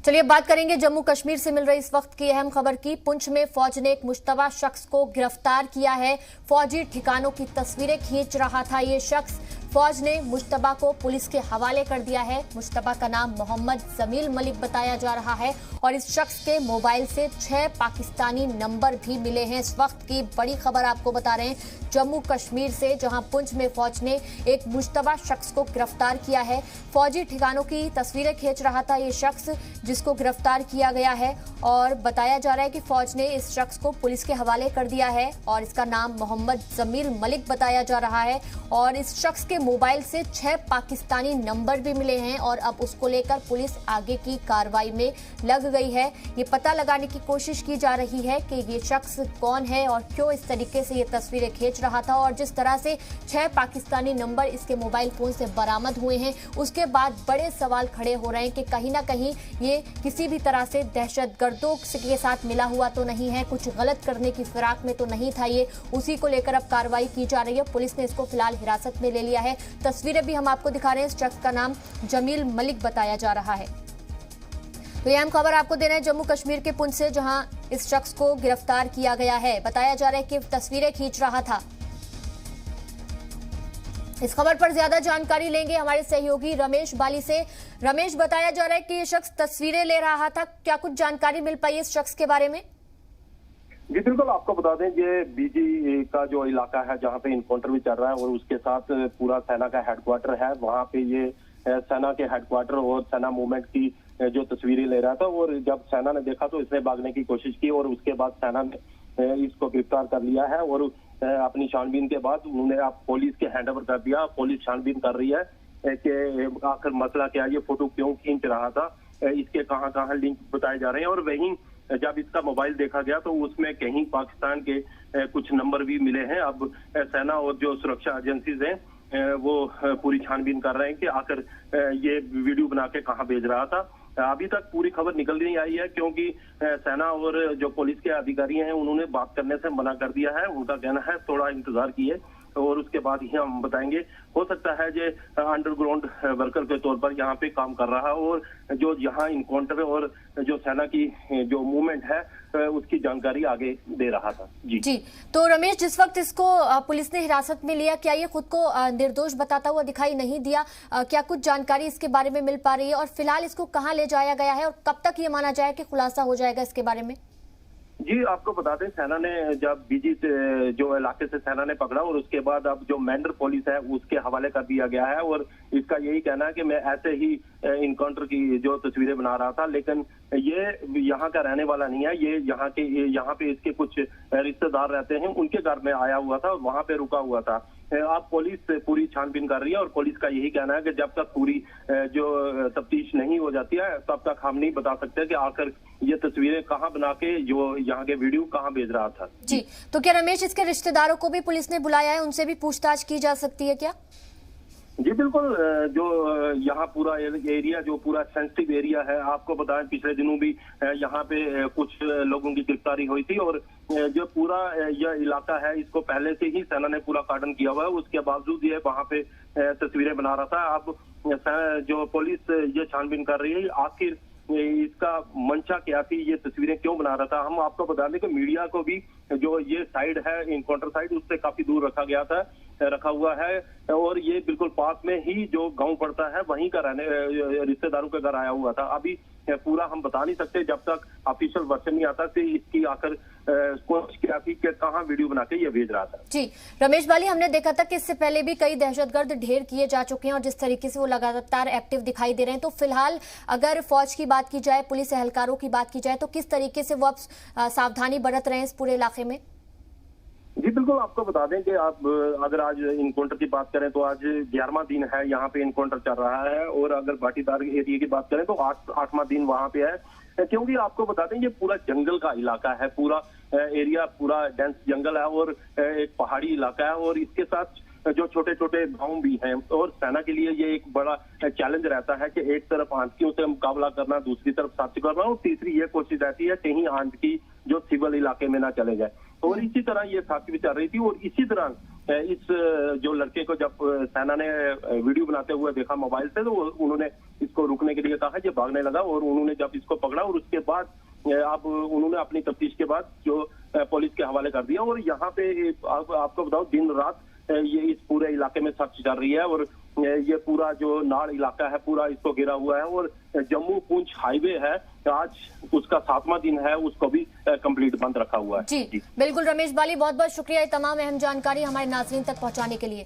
चलिए बात करेंगे जम्मू कश्मीर से मिल रही इस वक्त की अहम खबर की। पुंछ में फौज ने एक मुश्तबा शख्स को गिरफ्तार किया है। फौजी ठिकानों की तस्वीरें खींच रहा था ये शख्स। फौज ने मुश्तबा को पुलिस के हवाले कर दिया है। मुश्तबा का नाम मोहम्मद जमील मलिक बताया जा रहा है और इस शख्स के मोबाइल से 6 पाकिस्तानी नंबर भी मिले हैं। इस वक्त की बड़ी खबर आपको बता रहे हैं जम्मू कश्मीर से, जहां पुंछ में फौज ने एक मुश्तबा शख्स को गिरफ्तार किया है। फौजी ठिकानों की तस्वीरें खींच रहा था ये शख्स जिसको गिरफ्तार किया गया है और बताया जा रहा है कि फौज ने इस शख्स को पुलिस के हवाले कर दिया है और इसका नाम मोहम्मद जमील मलिक बताया जा रहा है और इस शख्स के मोबाइल से 6 पाकिस्तानी नंबर भी मिले हैं और अब उसको लेकर पुलिस आगे की कार्रवाई में लग गई है। ये पता लगाने की कोशिश की जा रही है कि ये शख्स कौन है और क्यों इस तरीके से ये तस्वीरें खींच रहा था और जिस तरह से 6 पाकिस्तानी नंबर इसके मोबाइल फोन से बरामद हुए हैं उसके बाद बड़े सवाल खड़े हो रहे हैं कि कहीं ना कहीं ये किसी भी तरह से दहशतगर्दों के साथ मिला हुआ तो नहीं है, कुछ गलत करने की फिराक में तो नहीं था ये। उसी को लेकर अब कार्रवाई की जा रही है। पुलिस ने इसको फिलहाल हिरासत में ले लिया है। तस्वीरें भी हम आपको दिखा रहे हैं। इस शख्स का नाम जमील मलिक बताया जा रहा है। तो यह अहम खबर आपको दे रहे हैं जम्मू कश्मीर के पुंछ से, जहां इस शख्स को गिरफ्तार किया गया है। बताया जा रहा है कि तस्वीरें खींच रहा था। इस खबर पर ज्यादा जानकारी लेंगे हमारे सहयोगी रमेश बाली से। रमेश, बताया जा रहा है कि ये शख्स तस्वीरें ले रहा था, क्या कुछ जानकारी मिल पाई इस शख्स के बारे में? जी बिल्कुल, आपको बता दें ये बीजी का जो इलाका है जहां पे इनकाउंटर भी चल रहा है और उसके साथ पूरा सेना का हेडक्वार्टर है, वहां पे ये सेना के हेडक्वार्टर और सेना मूवमेंट की जो तस्वीरें ले रहा था और जब सेना ने देखा तो इसने भागने की कोशिश की और उसके बाद सेना ने इसको गिरफ्तार कर लिया है और अपनी छानबीन के बाद उन्होंने आप पुलिस के हैंड ओवर कर दिया। पुलिस छानबीन कर रही है कि आखिर मसला क्या है, ये फोटो क्यों खींच रहा था, इसके कहाँ कहाँ लिंक बताए जा रहे हैं। और वहीं जब इसका मोबाइल देखा गया तो उसमें कहीं पाकिस्तान के कुछ नंबर भी मिले हैं। अब सेना और जो सुरक्षा एजेंसीज हैं वो पूरी छानबीन कर रहे हैं कि आखिर ये वीडियो बना के कहाँ भेज रहा था। अभी तक पूरी खबर निकल नहीं आई है क्योंकि सेना और जो पुलिस के अधिकारी हैं उन्होंने बात करने से मना कर दिया है। उनका कहना है थोड़ा इंतजार कीजिए और उसके बाद ही हम बताएंगे। हो सकता है जो अंडरग्राउंड वर्कर के तौर पर यहाँ पे काम कर रहा है और जो यहाँ इनकाउंटर और जो सेना की जो मूवमेंट है उसकी जानकारी आगे दे रहा था। जी तो रमेश, जिस वक्त इसको पुलिस ने हिरासत में लिया, क्या ये खुद को निर्दोष बताता हुआ दिखाई नहीं दिया? क्या कुछ जानकारी इसके बारे में मिल पा रही है और फिलहाल इसको कहाँ ले जाया गया है और कब तक ये माना जाए कि खुलासा हो जाएगा इसके बारे में? जी आपको बता दें सैना ने जब बीजी जो इलाके से सेना ने पकड़ा और उसके बाद अब जो मैंडर पुलिस है उसके हवाले कर दिया गया है और इसका यही कहना है कि मैं ऐसे ही इनकाउंटर की जो तस्वीरें बना रहा था, लेकिन ये यहाँ का रहने वाला नहीं है। ये यहाँ पे इसके कुछ रिश्तेदार रहते हैं, उनके घर में आया हुआ था, वहां पे रुका हुआ था। अब पुलिस पूरी छानबीन कर रही है और पुलिस का यही कहना है कि जब तक पूरी जो तफ्तीश नहीं हो जाती है तब तक हम नहीं बता सकते कि आखिर ये तस्वीरें कहाँ बना के जो यहाँ के वीडियो कहाँ भेज रहा था। जी, तो क्या रमेश इसके रिश्तेदारों को भी पुलिस ने बुलाया है, उनसे भी पूछताछ की जा सकती है क्या? जी बिल्कुल, जो यहाँ पूरा एरिया जो पूरा सेंसिटिव एरिया है, आपको बताएं पिछले दिनों भी यहाँ पे कुछ लोगों की गिरफ्तारी हुई थी और जो पूरा यह इलाका है इसको पहले से ही सेना ने पूरा कार्डन किया हुआ है। उसके बावजूद ये वहाँ पे तस्वीरें बना रहा था। अब जो पुलिस ये छानबीन कर रही है आखिर इसका मंशा क्या थी, ये तस्वीरें क्यों बना रहा था। हम आपको बता दें कि मीडिया को भी जो ये साइड है इनकाउंटर साइड उससे काफी दूर रखा हुआ है और ये बिल्कुल पास में ही जो गांव पड़ता है वहीं का रहने रिश्तेदारों के घर आया हुआ था। अभी पूरा हम बता नहीं सकते जब तक ऑफिशियल वर्जन नहीं आता कि इसकी आखिर कोशिश क्या थी कि कहाँ वीडियो बना के ये भेज रहा था। जी रमेश बाली, हमने देखा था कि इससे पहले भी कई दहशतगर्द ढेर किए जा चुके हैं और जिस तरीके से वो लगातार एक्टिव दिखाई दे रहे हैं, तो फिलहाल अगर फौज की बात की जाए, पुलिस एहलकारों की बात की जाए, तो किस तरीके से वो अब सावधानी बरत रहे हैं इस पूरे इलाके में? जी बिल्कुल, आपको बता दें कि आप अगर आज इनकाउंटर की बात करें तो आज 11वां दिन है यहाँ पे इनकाउंटर चल रहा है और अगर बाटीदार एरिया की बात करें तो 8वां दिन वहाँ पे है, क्योंकि आपको बता दें ये पूरा जंगल का इलाका है, पूरा एरिया पूरा डेंस जंगल है और एक पहाड़ी इलाका है और इसके साथ जो छोटे छोटे गांव भी हैं और सेना के लिए ये एक बड़ा चैलेंज रहता है कि एक तरफ आतंकियों से मुकाबला करना, दूसरी तरफ साथी करना और तीसरी ये कोशिश रहती है कहीं आतंकी जो सिविल इलाके में ना चले जाए। और इसी तरह ये साथी भी चल रही थी और इसी तरह इस जो लड़के को जब सेना ने वीडियो बनाते हुए देखा मोबाइल से, तो उन्होंने इसको रुकने के लिए कहा, ये भागने लगा और उन्होंने जब इसको पकड़ा और उसके बाद अब उन्होंने अपनी तफ्तीश के बाद जो पुलिस के हवाले कर दिया। और यहाँ पे आपको बताओ दिन रात ये इस पूरे इलाके में सर्च चल रही है और ये पूरा जो नाड़ इलाका है पूरा इसको घिरा हुआ है। और जम्मू पुंछ हाईवे है, आज उसका 7वां दिन है, उसको भी कंप्लीट बंद रखा हुआ है। जी बिल्कुल रमेश बाली, बहुत बहुत शुक्रिया ये तमाम अहम जानकारी हमारे नाज़रीन तक पहुंचाने के लिए।